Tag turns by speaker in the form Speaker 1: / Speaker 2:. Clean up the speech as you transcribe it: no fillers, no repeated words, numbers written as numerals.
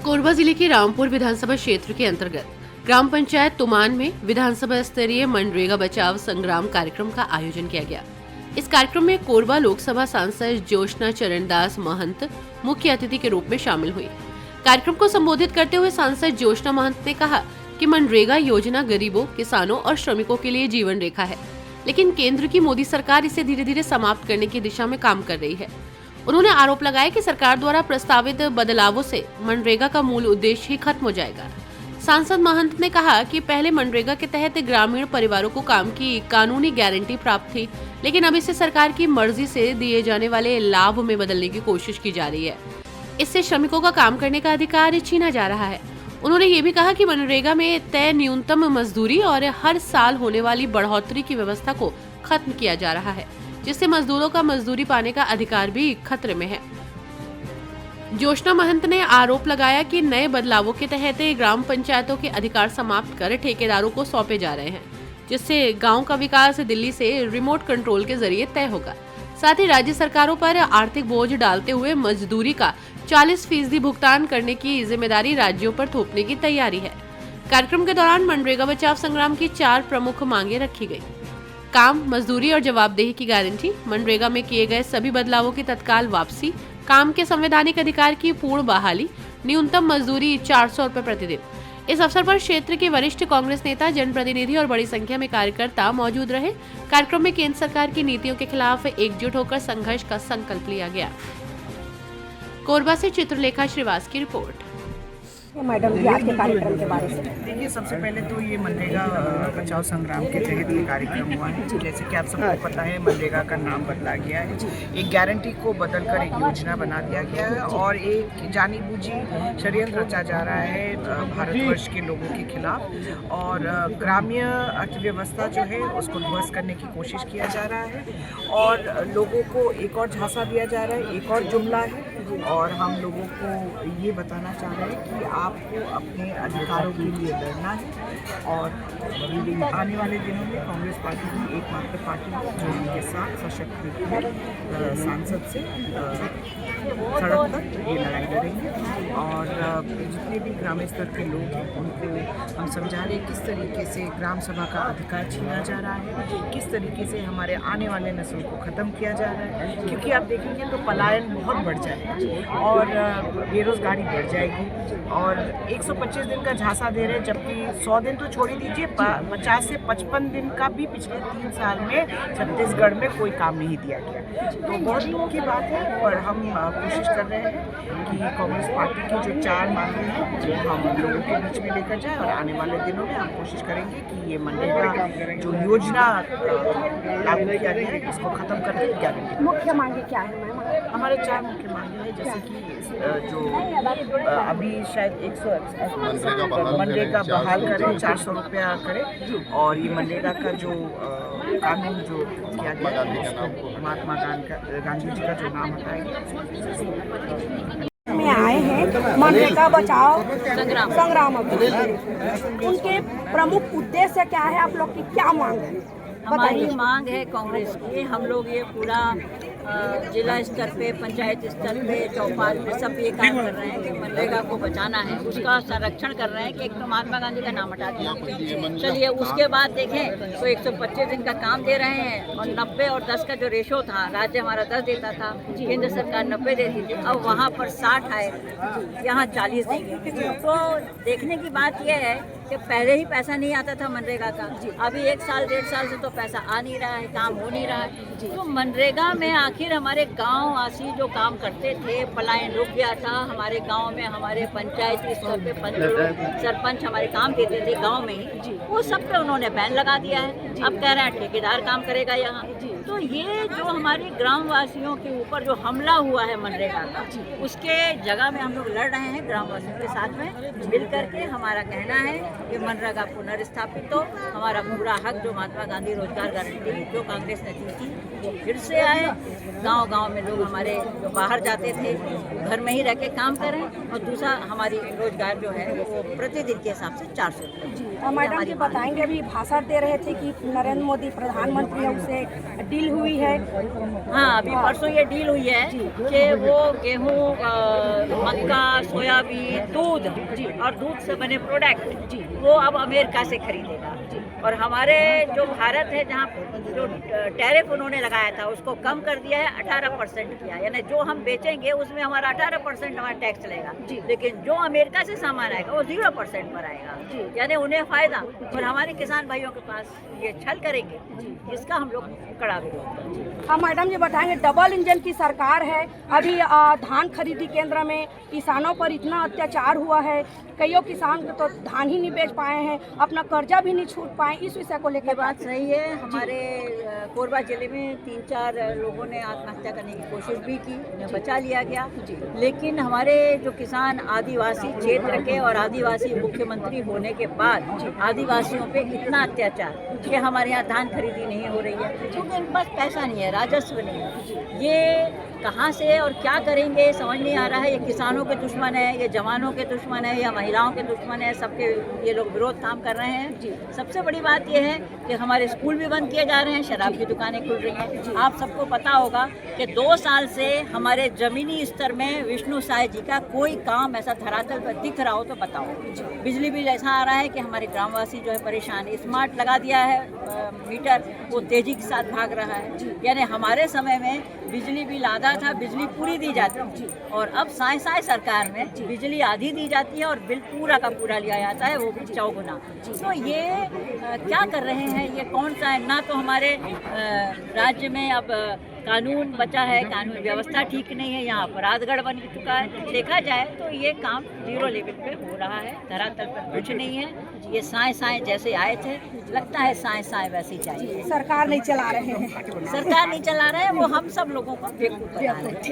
Speaker 1: कोरबा जिले के रामपुर विधानसभा क्षेत्र के अंतर्गत ग्राम पंचायत तुमान में विधानसभा स्तरीय मनरेगा बचाव संग्राम कार्यक्रम का आयोजन किया गया। इस कार्यक्रम में कोरबा लोकसभा सांसद ज्योत्सना चरणदास महंत मुख्य अतिथि के रूप में शामिल हुई। कार्यक्रम को संबोधित करते हुए सांसद ज्योत्सना महंत ने कहा कि मनरेगा योजना गरीबों, किसानों और श्रमिकों के लिए जीवन रेखा है, लेकिन केंद्र की मोदी सरकार इसे धीरे धीरे समाप्त करने की दिशा में काम कर रही है। उन्होंने आरोप लगाया कि सरकार द्वारा प्रस्तावित बदलावों से मनरेगा का मूल उद्देश्य ही खत्म हो जाएगा। सांसद महंत ने कहा कि पहले मनरेगा के तहत ग्रामीण परिवारों को काम की कानूनी गारंटी प्राप्त थी, लेकिन अब इसे सरकार की मर्जी से दिए जाने वाले लाभ में बदलने की कोशिश की जा रही है। इससे श्रमिकों का काम करने का अधिकार छीना जा रहा है। उन्होंने ये भी कहा कि मनरेगा में तय न्यूनतम मजदूरी और हर साल होने वाली बढ़ोतरी की व्यवस्था को खत्म किया जा रहा है, जिससे मजदूरों का मजदूरी पाने का अधिकार भी खतरे में है। ज्योत्सना महंत ने आरोप लगाया कि नए बदलावों के तहत ग्राम पंचायतों के अधिकार समाप्त कर ठेकेदारों को सौंपे जा रहे हैं, जिससे गांव का विकास दिल्ली से रिमोट कंट्रोल के जरिए तय होगा। साथ ही राज्य सरकारों पर आर्थिक बोझ डालते हुए मजदूरी का 40% भुगतान करने की जिम्मेदारी राज्यों पर थोपने की तैयारी है। कार्यक्रम के दौरान मनरेगा बचाव संग्राम की 4 प्रमुख मांगे रखी गयी। काम, मजदूरी और जवाबदेही की गारंटी, मनरेगा में किए गए सभी बदलावों की तत्काल वापसी, काम के संवैधानिक अधिकार की पूर्ण बहाली, न्यूनतम मजदूरी 400 रुपए प्रतिदिन। इस अवसर पर क्षेत्र के वरिष्ठ कांग्रेस नेता, जनप्रतिनिधि और बड़ी संख्या में कार्यकर्ता मौजूद रहे। कार्यक्रम में केंद्र सरकार की नीतियों के खिलाफ एकजुट होकर संघर्ष का संकल्प लिया गया। कोरबा से चित्रलेखा श्रीवास की रिपोर्ट।
Speaker 2: मैडम जी, आज के कार्यक्रम के बारे में
Speaker 3: देखिए, सबसे पहले तो ये मनरेगा बचाओ संग्राम के तहत ये कार्यक्रम हुआ है। जैसे कि आप सबको पता है, मनरेगा का नाम बदला गया है, एक गारंटी को बदलकर एक योजना बना दिया गया है और एक जानी बूझी षड्यंत्र रचा जा रहा है भारतवर्ष के लोगों के खिलाफ और ग्रामीण अर्थव्यवस्था जो है उसको ध्वस्त करने की कोशिश किया जा रहा है और लोगों को एक और झांसा दिया जा रहा है, एक और जुमला है। और हम लोगों को ये बताना चाह रहे हैं कि आपको अपने अधिकारों के लिए लड़ना है और आने वाले दिनों में कांग्रेस पार्टी की एकमात्र पार्टी है जो उनके साथ सशक्त सांसद से सड़क तक ये लड़ाई लड़ेंगे और जितने भी ग्रामीण स्तर के लोग हैं उनको हम समझा रहे हैं किस तरीके से ग्राम सभा का अधिकार छीना जा रहा है, किस तरीके से हमारे आने वाले नस्ल को ख़त्म किया जा रहा है। क्योंकि आप देखेंगे तो पलायन बहुत बढ़ जाएगा और बेरोजगारी बढ़ जाएगी और 125 दिन का झांसा दे रहे हैं, जबकि 100 दिन तो छोड़ ही दीजिए, 50 से 55 दिन का भी पिछले 3 साल में छत्तीसगढ़ में कोई काम नहीं दिया गया। तो बहुत दुख की बात है, पर हम कोशिश कर रहे हैं कि कांग्रेस पार्टी की जो 4 मांगे हैं वो हम लोगों के बीच में लेकर जाए और आने वाले दिनों में हम कोशिश करेंगे कि ये मनरेगा जो योजना लागू किया गया है इसको खत्म करने की गारंटी।
Speaker 2: मुख्य मांगे क्या है मैम?
Speaker 3: हमारे 4 मुख्य मांगे हैं, जैसे कि जो अभी शायद 100 मनरेगा बहाल करें, 400 रुपया करें और ये मनरेगा का जो कानून जो किया गया है उसको महात्मा गांधी जी का जो नाम हटाएंगे।
Speaker 2: में आए हैं मनरेगा बचाओ संग्राम अभियान, उनके प्रमुख उद्देश्य क्या है? आप लोग की क्या मांग है?
Speaker 4: हमारी मांग है कांग्रेस की, हम लोग ये पूरा जिला स्तर पे, पंचायत स्तर पे, चौपाल पे सब ये काम कर रहे हैं कि मनरेगा को बचाना है, उसका संरक्षण कर रहे हैं कि एक तो महात्मा गांधी का नाम हटा दिया। चलिए उसके बाद देखें तो 125 दिन का काम दे रहे हैं और 90 और 10 का जो रेशो था, राज्य हमारा 10 देता था, केंद्र सरकार 90 देती थी, अब वहाँ पर 60 आए, यहाँ 40 देंगे। तो देखने की बात यह है कि पहले ही पैसा नहीं आता था मनरेगा का, अभी 1 साल 1.5 साल से तो पैसा आ नहीं रहा है, काम हो नहीं रहा है। तो मनरेगा में आखिर हमारे गांव वासी जो काम करते थे, पलायन रुक गया था हमारे गांव में, हमारे पंचायत स्तर पे सरपंच हमारे काम देते थे गांव में ही, वो सब पे उन्होंने बैन लगा दिया है। अब कह रहे हैं ठेकेदार काम करेगा यहाँ। तो ये जो हमारे ग्राम वासियों के ऊपर जो हमला हुआ है मनरेगा का, उसके जगह में हम लोग लड़ रहे हैं ग्राम वासियों के साथ में मिल करके। हमारा कहना है कि मनरेगा पुनर्स्थापित हो, हमारा पूरा हक जो महात्मा गांधी रोजगार गारंटी जो कांग्रेस ने दी थी वो फिर से आए। गांव-गांव में लोग हमारे जो बाहर जाते थे घर में ही रह के काम करें और दूसरा हमारी रोजगार जो है वो प्रतिदिन के हिसाब से 400 रुपये।
Speaker 2: मैडम जी बताएंगे, अभी भाषण दे रहे थे कि नरेंद्र मोदी प्रधानमंत्री है, उसे डील हुई है?
Speaker 4: हाँ, अभी परसों ये डील हुई है कि वो गेहूँ, मक्का, सोयाबीन, दूध और दूध से बने प्रोडक्ट वो अब अमेरिका से खरीदेगा। और हमारे जो भारत है, जहाँ जो टैरिफ उन्होंने लगाया था उसको कम कर दिया है, 18% किया, यानी जो हम बेचेंगे उसमें हमारा 18% हमारा टैक्स लगेगा, लेकिन जो अमेरिका से सामान आएगा वो 0% पर आएगा, यानी उन्हें फायदा। और हमारे किसान भाइयों के पास ये छल करेंगे, जिसका हम लोग कड़ा विरोध करेंगे।
Speaker 2: हाँ मैडम जी बताएंगे, डबल इंजन की सरकार है, अभी धान खरीदी केंद्र में किसानों पर इतना अत्याचार हुआ है, कईयों किसान तो धान ही नहीं बेच पाए हैं, अपना कर्जा भी नहीं छूट पाए, इस विषय को लेकर
Speaker 4: बात सही है। हमारे कोरबा जिले में 3-4 लोगों ने आत्महत्या करने की कोशिश भी की, उन्हें बचा लिया गया, लेकिन हमारे जो किसान आदिवासी क्षेत्र के और आदिवासी मुख्यमंत्री होने के बाद आदिवासियों पे इतना अत्याचार कि हमारे यहाँ धान खरीदी नहीं हो रही है क्योंकि इनके पास पैसा नहीं है, राजस्व नहीं है। ये कहाँ से और क्या करेंगे समझ नहीं आ रहा है। ये किसानों के दुश्मन है, ये जवानों के दुश्मन है, या महिलाओं के दुश्मन है, सबके ये लोग विरोध काम कर रहे हैं। सबसे बड़ी बात ये है कि हमारे स्कूल भी बंद किए जा रहे हैं, शराब की दुकानें खुल रही हैं। आप सबको पता होगा कि 2 साल से हमारे ज़मीनी स्तर में विष्णु साय जी का कोई काम ऐसा धरातल पर दिख रहा हो तो बताओ। बिजली बिल ऐसा आ रहा है कि हमारे ग्रामवासी जो है परेशान है। स्मार्ट लगा दिया है मीटर, वो तेज़ी के साथ भाग रहा है, यानी हमारे समय में बिजली बिल आधा था, बिजली पूरी दी जाती है, और अब साय सरकार में बिजली आधी दी जाती है और बिल पूरा का पूरा लिया जाता है, वो भी 4 गुना। तो ये क्या कर रहे हैं, ये कौन सा है? ना तो हमारे राज्य में अब कानून बचा है, कानून व्यवस्था ठीक नहीं है, यहाँ अपराधगढ़ बन चुका है। देखा जाए तो ये काम 0 लेवल पे हो रहा है, धरातल पर कुछ नहीं है। ये साए जैसे आए थे, लगता है साए वैसे ही चाहिए।
Speaker 2: सरकार नहीं चला रहे हैं,
Speaker 4: सरकार नहीं चला रहे हैं, वो हम सब लोगों को बेवकूफ बना रहे हैं।